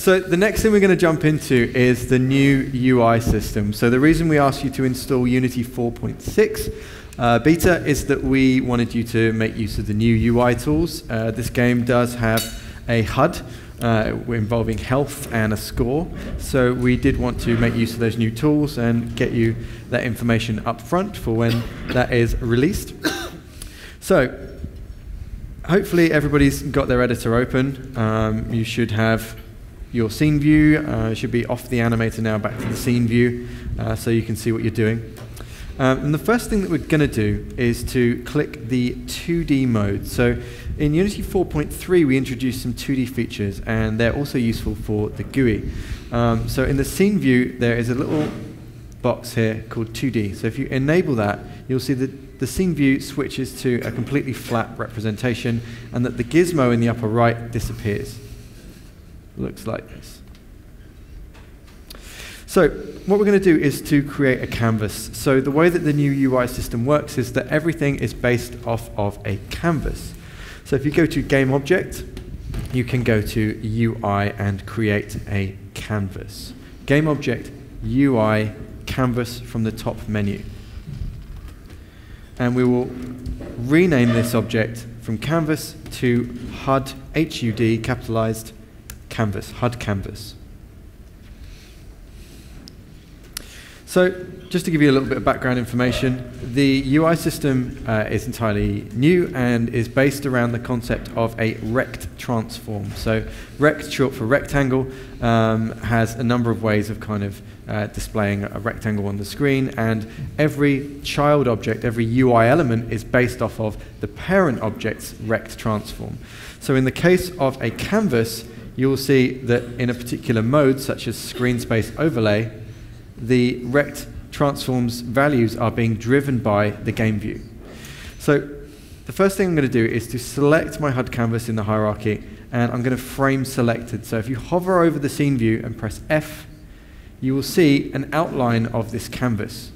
So the next thing we're going to jump into is the new UI system. So the reason we asked you to install Unity 4.6 beta is that we wanted you to make use of the new UI tools. This game does have a HUD involving health and a score. So we did want to make use of those new tools and get you that information up front for when that is released. So hopefully everybody's got their editor open. You should have your scene view. It should be off the animator now, back to the scene view, so you can see what you're doing. And the first thing that we're going to do is to click the 2D mode. So in Unity 4.3, we introduced some 2D features, and they're also useful for the GUI. So in the scene view, there is a little box here called 2D. So if you enable that, you'll see that the scene view switches to a completely flat representation, and that the gizmo in the upper right disappears. Looks like this. So what we're going to do is to create a canvas. So the way that the new UI system works is that everything is based off of a canvas. So if you go to Game Object, you can go to UI and create a canvas. Game Object, UI, Canvas from the top menu. And we will rename this object from Canvas to HUD, HUD, capitalized, Canvas, HUD Canvas. So just to give you a little bit of background information, the UI system is entirely new and is based around the concept of a rect transform. So rect, short for rectangle, has a number of ways of kind of displaying a rectangle on the screen, and every child object, every UI element is based off of the parent object's rect transform. So in the case of a canvas, you'll see that in a particular mode, such as screen space overlay, the rect transform's values are being driven by the game view. So the first thing I'm going to do is to select my HUD canvas in the hierarchy, and I'm going to frame selected. So if you hover over the scene view and press F, you will see an outline of this canvas.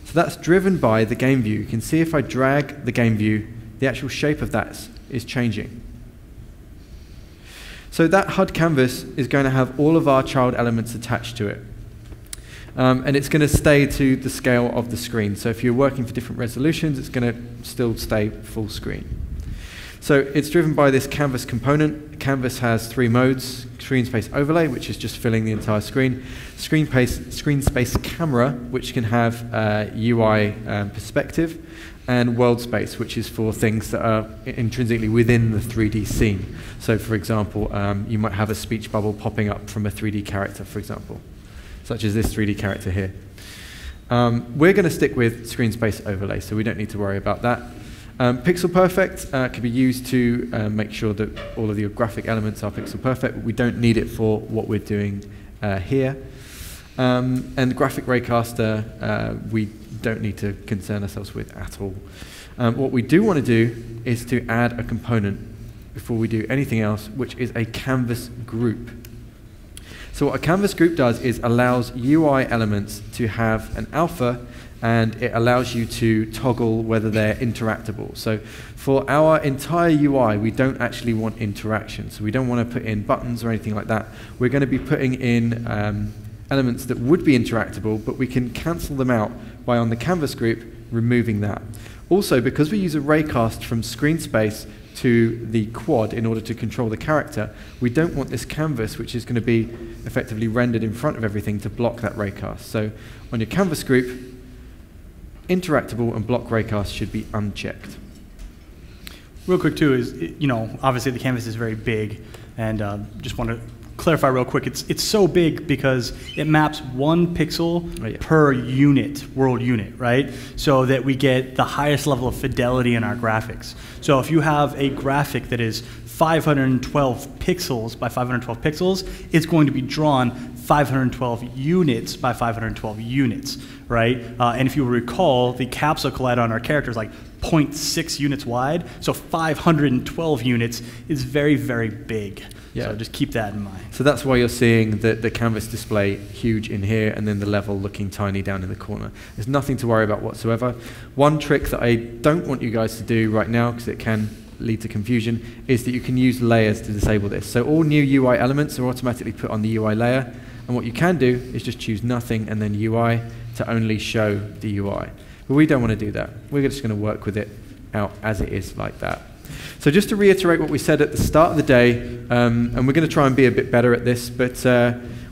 So that's driven by the game view. You can see if I drag the game view, the actual shape of that is changing. So that HUD canvas is going to have all of our child elements attached to it. And it's going to stay to the scale of the screen. So if you're working for different resolutions, it's going to still stay full screen. So it's driven by this canvas component. Canvas has 3 modes: screen space overlay, which is just filling the entire screen; screen space camera, which can have UI perspective; and world space, which is for things that are intrinsically within the 3D scene. So for example, you might have a speech bubble popping up from a 3D character, for example, such as this 3D character here. We're going to stick with screen space overlay, so we don't need to worry about that. Pixel perfect can be used to make sure that all of your graphic elements are pixel perfect, but we don't need it for what we're doing here. And graphic raycaster, we don't need to concern ourselves with at all. What we do want to do is to add a component before we do anything else, which is a canvas group. So what a canvas group does is allows UI elements to have an alpha, and it allows you to toggle whether they're interactable. So for our entire UI, we don't actually want interaction. So we don't want to put in buttons or anything like that. We're going to be putting in elements that would be interactable, but we can cancel them out by, on the canvas group, removing that. Also, because we use a raycast from screen space to the quad in order to control the character, we don't want this canvas, which is going to be effectively rendered in front of everything, to block that raycast. So on your canvas group, interactable and block raycast should be unchecked. Real quick too is, obviously the canvas is very big, and just want to clarify real quick, it's so big because it maps 1 pixel per unit, world unit, right? So that we get the highest level of fidelity in our graphics. So if you have a graphic that is 512 pixels by 512 pixels, it's going to be drawn 512 units by 512 units, right? And if you recall, the capsule collider on our character is like 0.6 units wide, so 512 units is very, very big. Yeah. So just keep that in mind. So that's why you're seeing the canvas display huge in here and then the level looking tiny down in the corner. There's nothing to worry about whatsoever. One trick that I don't want you guys to do right now, because it can lead to confusion, is that you can use layers to disable this. So all new UI elements are automatically put on the UI layer, and what you can do is just choose nothing and then UI to only show the UI. But we don't want to do that. We're just going to work with it out as it is like that. So just to reiterate what we said at the start of the day, and we're going to try and be a bit better at this, but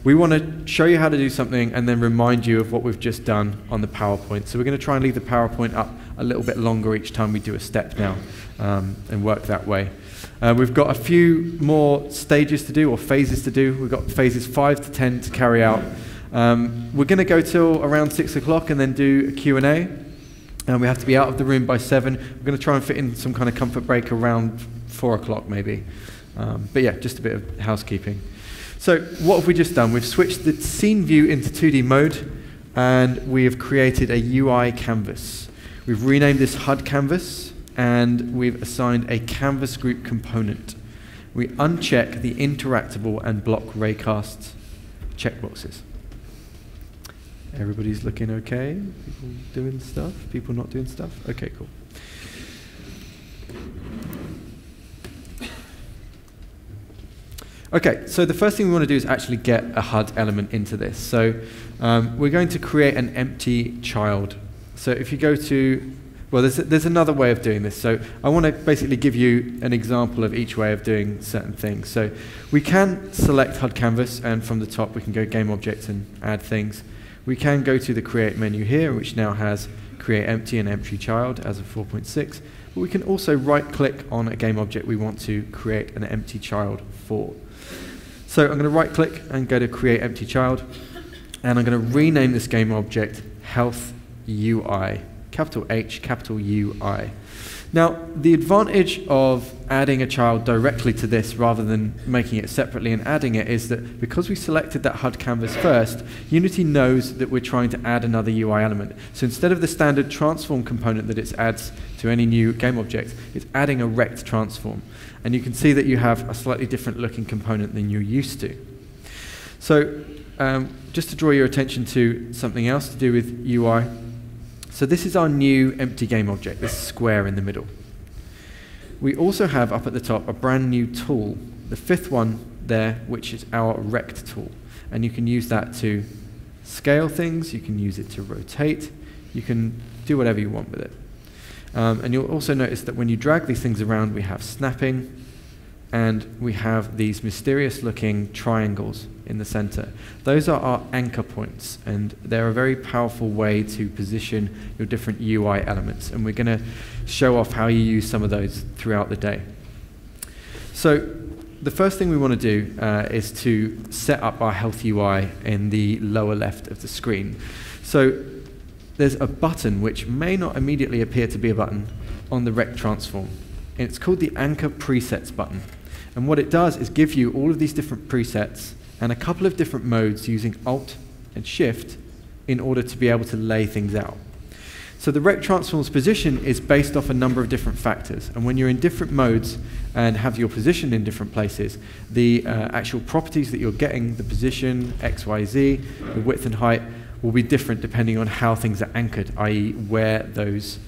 we want to show you how to do something and then remind you of what we've just done on the PowerPoint. So we're going to try and leave the PowerPoint up a little bit longer each time we do a step now, and work that way. We've got a few more stages to do, or phases to do. We've got phases 5 to 10 to carry out. We're going to go till around 6 o'clock and then do a Q&A. And we have to be out of the room by 7. We're going to try and fit in some kind of comfort break around 4 o'clock maybe. But yeah, just a bit of housekeeping. So what have we just done? We've switched the scene view into 2D mode, and we have created a UI canvas. We've renamed this HUD canvas, and we've assigned a canvas group component. We uncheck the interactable and block raycast checkboxes. Everybody's looking okay? People doing stuff? People not doing stuff? Okay, cool. Okay, so the first thing we want to do is actually get a HUD element into this. So we're going to create an empty child. So if you go to, well, there's another way of doing this. So I want to basically give you an example of each way of doing certain things. So we can select HUD canvas, and from the top we can go game objects and add things. We can go to the create menu here, which now has create empty and empty child as of 4.6. But we can also right click on a game object we want to create an empty child for. So I'm going to right click and go to create empty child, and I'm going to rename this game object health UI, capital H, capital UI. Now, the advantage of adding a child directly to this rather than making it separately and adding it is that because we selected that HUD canvas first, Unity knows that we're trying to add another UI element. So instead of the standard transform component that it adds to any new game object, it's adding a rect transform. And you can see that you have a slightly different looking component than you're used to. So just to draw your attention to something else to do with UI, so this is our new empty game object, this square in the middle. We also have up at the top a brand new tool, the 5th one there, which is our rect tool. And you can use that to scale things, you can use it to rotate, you can do whatever you want with it. And you'll also notice that when you drag these things around, we have snapping, and we have these mysterious looking triangles in the center. Those are our anchor points, and they're a very powerful way to position your different UI elements, and we're going to show off how you use some of those throughout the day. So the first thing we want to do is to set up our health UI in the lower left of the screen. So there's a button which may not immediately appear to be a button on the rect transform. And it's called the Anchor Presets button. And what it does is give you all of these different presets and a couple of different modes using Alt and Shift in order to be able to lay things out. So the rect transform's position is based off a number of different factors. And when you're in different modes and have your position in different places, the actual properties that you're getting, the position, X, Y, Z, the width and height, will be different depending on how things are anchored, i.e. where those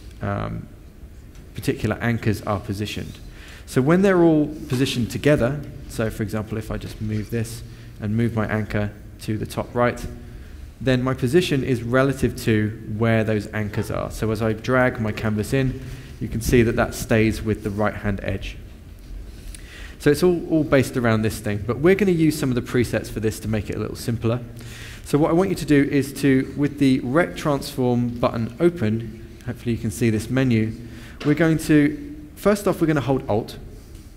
particular anchors are positioned. So when they're all positioned together, so for example, if I just move this and move my anchor to the top right, then my position is relative to where those anchors are. So as I drag my canvas in, you can see that that stays with the right-hand edge. So it's all based around this thing, but we're going to use some of the presets for this to make it a little simpler. So what I want you to do is to, with the rect transform button open, hopefully you can see this menu, we're going to, first off, we're going to hold Alt,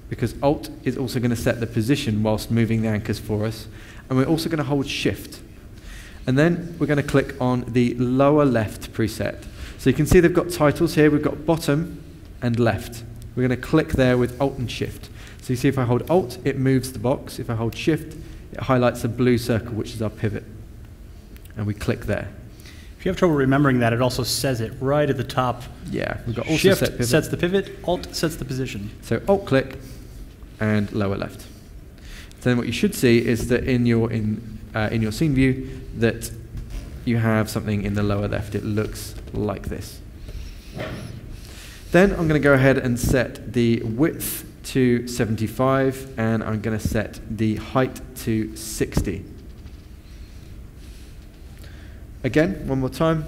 because Alt is also going to set the position whilst moving the anchors for us. And we're also going to hold Shift. And then we're going to click on the lower left preset. So you can see they've got titles here. We've got bottom and left. We're going to click there with Alt and Shift. So you see if I hold Alt, it moves the box. If I hold Shift, it highlights a blue circle, which is our pivot. And we click there. If you have trouble remembering that, it also says it right at the top. Yeah, we've got also Shift set pivot. Sets the pivot, Alt sets the position. So Alt click and lower left. So then what you should see is that in your scene view that you have something in the lower left. It looks like this. Then I'm going to go ahead and set the width to 75, and I'm going to set the height to 60. Again, one more time.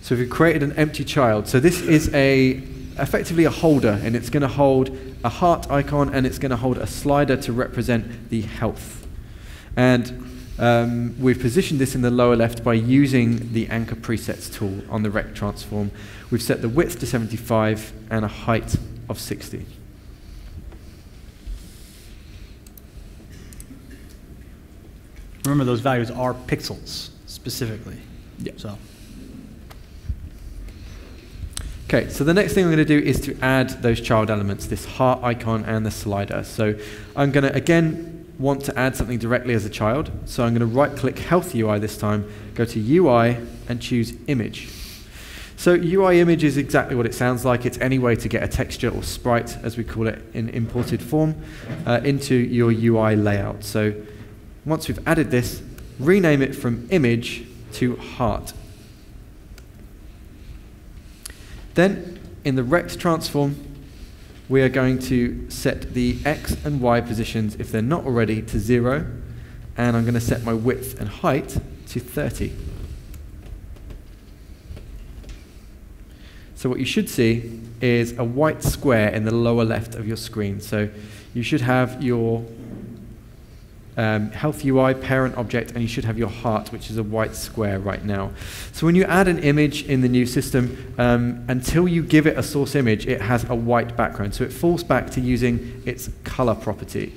So we've created an empty child. So this is effectively a holder, and it's going to hold a heart icon, and it's going to hold a slider to represent the health. And we've positioned this in the lower left by using the anchor presets tool on the rect transform. We've set the width to 75 and a height of 60. Remember, those values are pixels specifically. Yeah. So. Okay, so the next thing I'm going to do is to add those child elements, this heart icon and the slider. So I'm going to, again, want to add something directly as a child. So I'm going to right-click Health UI this time, go to UI, and choose Image. So UI image is exactly what it sounds like. It's any way to get a texture or sprite, as we call it in imported form, into your UI layout. So once we've added this, rename it from image to heart. Then, in the rect transform, we are going to set the X and Y positions, if they're not already, to 0. And I'm going to set my width and height to 30. So what you should see is a white square in the lower left of your screen. So you should have your Health UI parent object, and you should have your heart, which is a white square right now. So when you add an image in the new system, until you give it a source image, it has a white background. So it falls back to using its color property.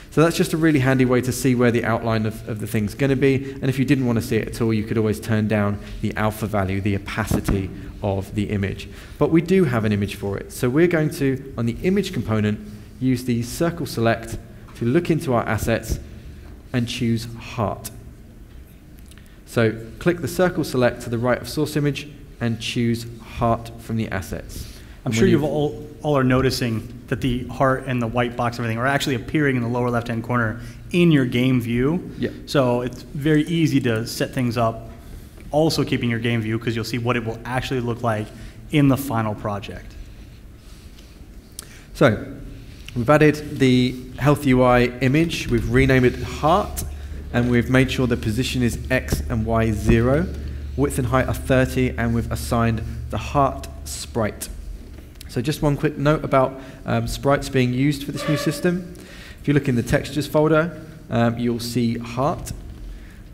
So that's just a really handy way to see where the outline of the thing's going to be. And if you didn't want to see it at all, you could always turn down the alpha value, the opacity of the image. But we do have an image for it. So we're going to, on the image component, use the circle select to look into our assets and choose heart. So click the circle select to the right of source image and choose heart from the assets. I'm sure you've all are noticing that the heart and the white box and everything are actually appearing in the lower left-hand corner in your game view. Yeah. So it's very easy to set things up, also keeping your game view, because you'll see what it will actually look like in the final project. So we've added the Health UI image, we've renamed it heart, and we've made sure the position is X and Y 0, width and height are 30, and we've assigned the heart sprite. So just one quick note about sprites being used for this new system. If you look in the textures folder, you'll see heart,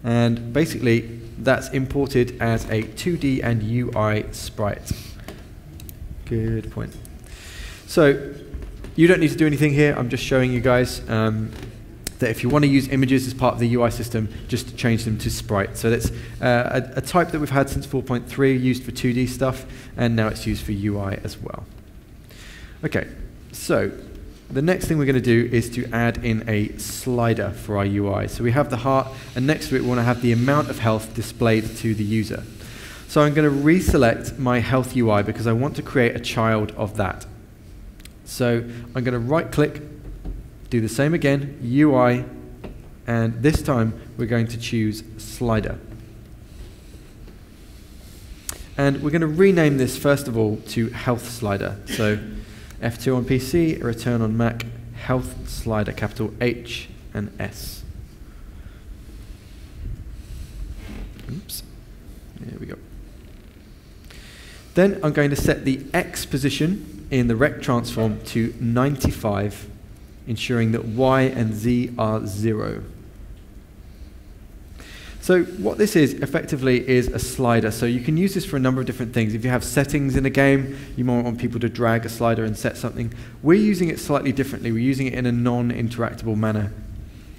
and basically that's imported as a 2D and UI sprite. Good point. So you don't need to do anything here. I'm just showing you guys that if you want to use images as part of the UI system, just change them to sprite. So that's a type that we've had since 4.3, used for 2D stuff, and now it's used for UI as well. Okay, so the next thing we're going to do is to add in a slider for our UI. So we have the heart, and next to it we want to have the amount of health displayed to the user. So I'm going to reselect my health UI because I want to create a child of that. So I'm going to right-click, do the same again, UI, and this time we're going to choose slider. And we're going to rename this first of all to health slider. So F2 on PC, return on Mac, health slider, capital H and S. Oops, there we go. Then I'm going to set the X position in the rect transform to 95, ensuring that Y and Z are 0. So what this is effectively is a slider. So you can use this for a number of different things. If you have settings in a game, you might want people to drag a slider and set something. We're using it slightly differently. We're using it in a non-interactable manner.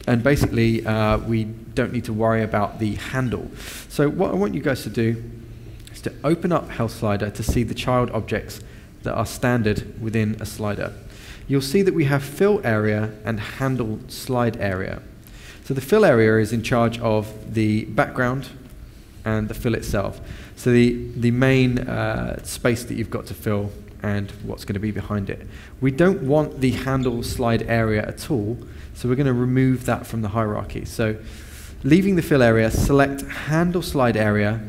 And basically, we don't need to worry about the handle. So what I want you guys to do is to open up Health Slider to see the child objects that are standard within a slider. You'll see that we have fill area and handle slide area. So the fill area is in charge of the background and the fill itself. So the main space that you've got to fill and what's going to be behind it. We don't want the handle slide area at all, so we're going to remove that from the hierarchy. So leaving the fill area, select handle slide area,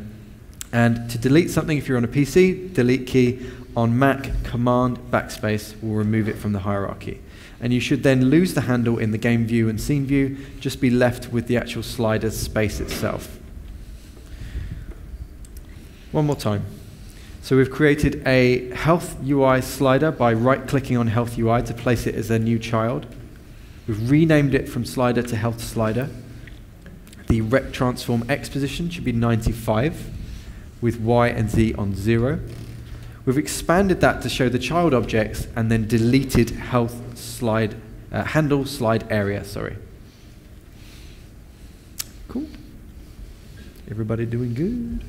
and to delete something, if you're on a PC, delete key, on Mac, Command backspace will remove it from the hierarchy. And you should then lose the handle in the game view and scene view, just be left with the actual slider space itself. One more time. So we've created a health UI slider by right-clicking on health UI to place it as a new child. We've renamed it from slider to health slider. The rect transform X position should be 95 with Y and Z on 0. We've expanded that to show the child objects and then deleted health slide, handle slide area, sorry. Cool. Everybody doing good?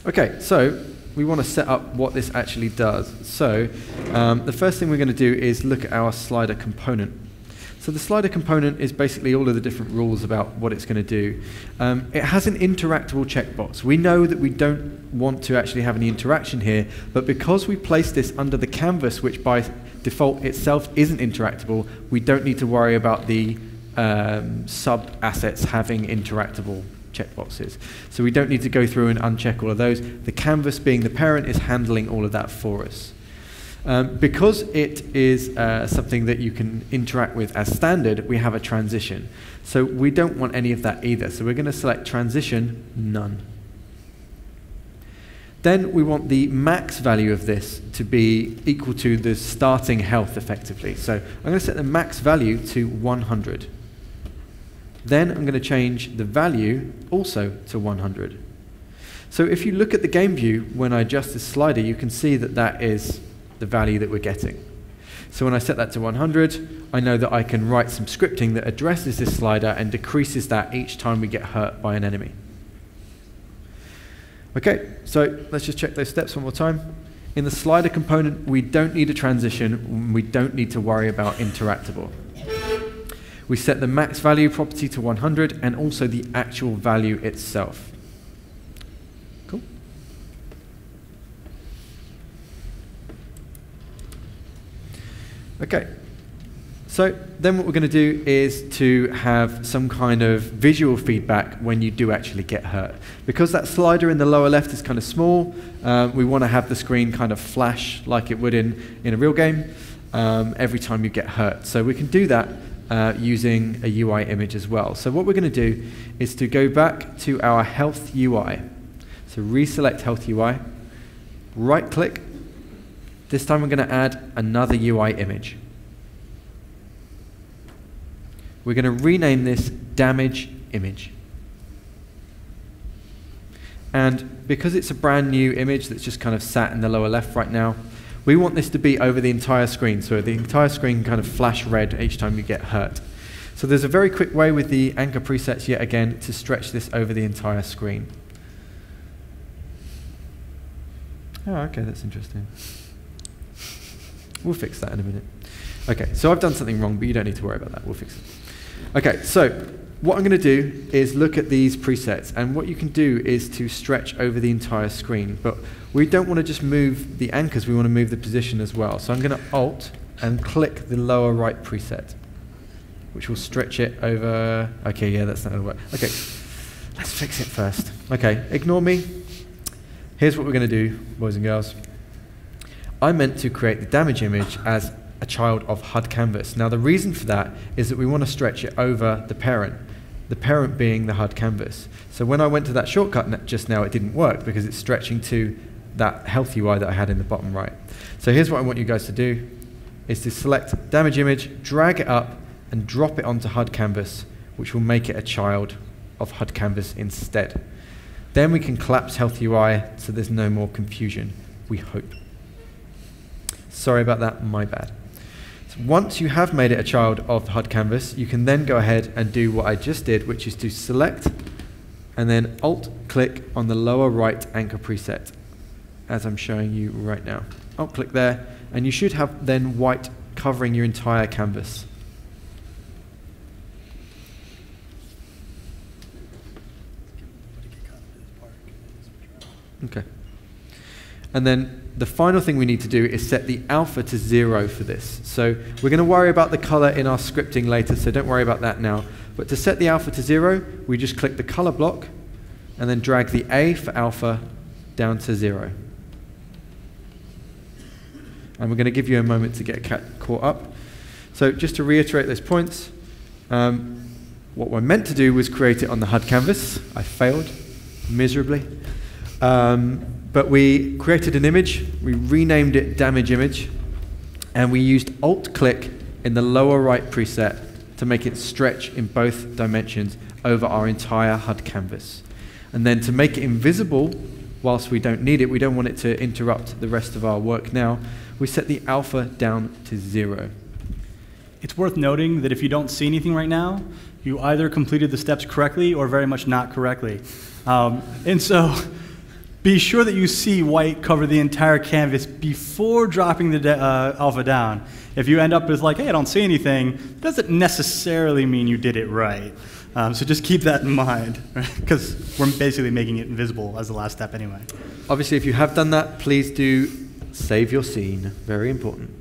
Okay, so we want to set up what this actually does. So the first thing we're going to do is look at our slider component. So the slider component is basically all of the different rules about what it's going to do. It has an interactable checkbox. We know that we don't want to actually have any interaction here, but because we place this under the canvas, which by default itself isn't interactable, we don't need to worry about the sub-assets having interactable checkboxes. So we don't need to go through and uncheck all of those. The canvas, being the parent, is handling all of that for us. Because it is something that you can interact with as standard, we have a transition. So we don't want any of that either. So we're going to select transition, none. Then we want the max value of this to be equal to the starting health effectively. So I'm going to set the max value to 100. Then I'm going to change the value also to 100. So if you look at the game view, when I adjust this slider, you can see that that is the value that we're getting. So when I set that to 100, I know that I can write some scripting that addresses this slider and decreases that each time we get hurt by an enemy. Okay, so let's just check those steps one more time. In the slider component, we don't need a transition. We don't need to worry about interactable. We set the max value property to 100 and also the actual value itself. Cool. Okay, so then what we're going to do is to have some kind of visual feedback when you do actually get hurt. Because that slider in the lower left is kind of small, we want to have the screen kind of flash like it would in a real game every time you get hurt. So we can do that using a UI image as well. So what we're going to do is to go back to our health UI. So reselect health UI, right click. This time we're going to add another UI image. We're going to rename this damage image. And because it's a brand new image that's just kind of sat in the lower left right now, we want this to be over the entire screen, so the entire screen can kind of flash red each time you get hurt. So there's a very quick way with the anchor presets yet again to stretch this over the entire screen. Oh, okay, that's interesting. We'll fix that in a minute. Okay, so I've done something wrong, but you don't need to worry about that. We'll fix it. Okay, so what I'm going to do is look at these presets, and what you can do is to stretch over the entire screen, but we don't want to just move the anchors, we want to move the position as well. So I'm going to Alt and click the lower right preset, which will stretch it over. Okay, yeah, that's not going to work. Okay, let's fix it first. Okay, ignore me. Here's what we're going to do, boys and girls. I meant to create the damage image as a child of HUD canvas. Now the reason for that is that we want to stretch it over the parent being the HUD canvas. So when I went to that shortcut just now, it didn't work because it's stretching to that health UI that I had in the bottom right. So here's what I want you guys to do, is to select damage image, drag it up and drop it onto HUD canvas, which will make it a child of HUD canvas instead. Then we can collapse health UI so there's no more confusion, we hope. Sorry about that, my bad. So once you have made it a child of HUD canvas, you can then go ahead and do what I just did, which is to select and then Alt-click on the lower right anchor preset, as I'm showing you right now. Alt-click there, and you should have then white covering your entire canvas. Okay. And then the final thing we need to do is set the alpha to 0 for this. So we're going to worry about the color in our scripting later, so don't worry about that now. But to set the alpha to 0, we just click the color block and then drag the A for alpha down to 0. And we're going to give you a moment to get caught up. So just to reiterate those points, what we're meant to do was create it on the HUD canvas. I failed miserably. But we created an image, we renamed it damage image, and we used Alt-click in the lower right preset to make it stretch in both dimensions over our entire HUD canvas. And then to make it invisible, whilst we don't need it, we don't want it to interrupt the rest of our work now, we set the alpha down to 0. It's worth noting that if you don't see anything right now, you either completed the steps correctly or very much not correctly. And so be sure that you see white cover the entire canvas before dropping the alpha down. If you end up as like, hey, I don't see anything, it doesn't necessarily mean you did it right. So just keep that in mind, because we're basically making it invisible as the last step anyway. Obviously, if you have done that, please do save your scene. Very important.